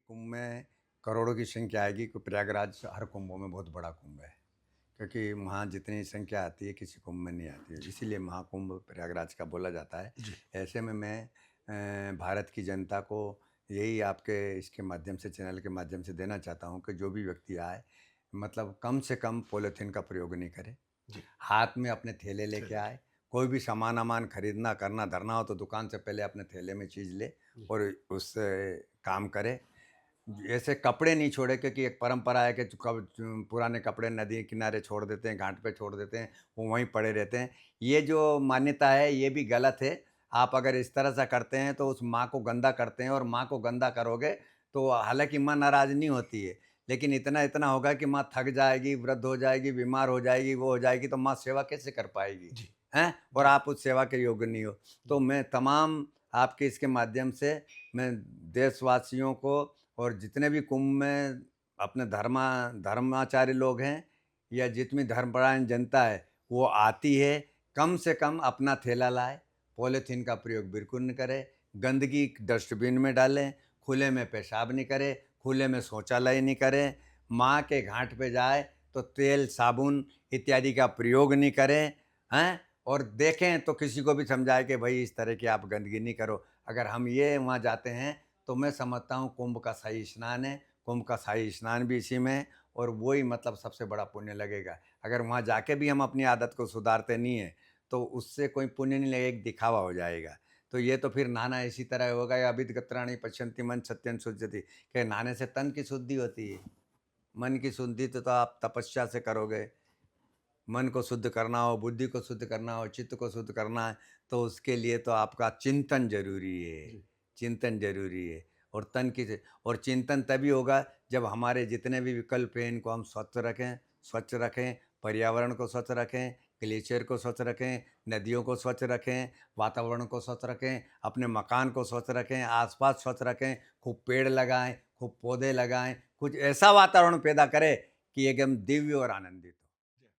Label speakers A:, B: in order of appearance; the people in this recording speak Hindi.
A: कुंभ में करोड़ों की संख्या आएगी, कि प्रयागराज हर कुंभों में बहुत बड़ा कुंभ है, क्योंकि वहाँ जितनी संख्या आती है किसी कुंभ में नहीं आती है, इसीलिए महाकुंभ प्रयागराज का बोला जाता है।
B: जी।
A: ऐसे में मैं भारत की जनता को यही आपके इसके माध्यम से, चैनल के माध्यम से देना चाहता हूँ कि जो भी व्यक्ति आए, मतलब कम से कम पॉलीथीन का प्रयोग नहीं करे।
B: जी।
A: हाथ में अपने थैले लेके
B: थैले
A: आए। कोई भी सामान खरीदना करना धरना हो तो दुकान से पहले अपने थैले में चीज़ ले
B: जी।
A: और उससे काम करे। ऐसे कपड़े नहीं छोड़े, क्योंकि एक परंपरा है कि पुराने कपड़े नदी किनारे छोड़ देते हैं, घाट पे छोड़ देते हैं, वो वहीं पड़े रहते हैं। ये जो मान्यता है ये भी गलत है। आप अगर इस तरह से करते हैं तो उस माँ को गंदा करते हैं, और माँ को गंदा करोगे तो हालाँकि माँ नाराज़ नहीं होती है, लेकिन इतना इतना होगा कि माँ थक जाएगी, वृद्ध हो जाएगी, बीमार हो जाएगी, वो हो जाएगी, तो माँ सेवा कैसे कर पाएगी?
B: जी।
A: हैं? और
B: जी।
A: आप उस सेवा के योग्य नहीं हो। तो मैं तमाम आपके इसके माध्यम से मैं देशवासियों को, और जितने भी कुंभ में अपने धर्माचार्य लोग हैं या जितनी धर्मपरायण जनता है वो आती है, कम से कम अपना थैला लाए, पॉलीथीन का प्रयोग बिल्कुल न करें, गंदगी डस्टबिन में डालें, खुले में पेशाब नहीं करें, खुले में शौचालय नहीं करें, माँ के घाट पे जाए तो तेल साबुन इत्यादि का प्रयोग नहीं करें, हैं? और देखें तो किसी को भी समझाए कि भाई इस तरह की आप गंदगी नहीं करो। अगर हम ये वहाँ जाते हैं तो मैं समझता हूँ कुंभ का शाही स्नान है, कुंभ का शाही स्नान भी इसी में है, और वही मतलब सबसे बड़ा पुण्य लगेगा। अगर वहाँ जाके भी हम अपनी आदत को सुधारते नहीं हैं, तो उससे कोई पुण्य नहीं लगेगा, एक दिखावा हो जाएगा। तो ये तो फिर नहाना इसी तरह होगा, या अभिद्गत्राणि पश्यन्ति मन सत्यं शुध्यति, कि नहाने से तन की शुद्धि होती है, मन की शुद्धि तो आप तपस्या से करोगे। मन को शुद्ध करना हो, बुद्धि को शुद्ध करना हो, चित्त को शुद्ध करना है, तो उसके लिए तो आपका चिंतन ज़रूरी है,
B: जी।
A: चिंतन ज़रूरी है। और तन की और चिंतन तभी होगा जब हमारे जितने भी विकल्प हैं इनको हम स्वच्छ रखें, पर्यावरण को स्वच्छ रखें, ग्लेशियर को स्वच्छ रखें, नदियों को स्वच्छ रखें, वातावरण को स्वच्छ रखें, अपने मकान को स्वच्छ रखें, आस-पास स्वच्छ रखें, खूब पेड़ लगाएँ, खूब पौधे लगाएँ, कुछ ऐसा वातावरण पैदा करें कि एकदम दिव्य और आनंदित हो।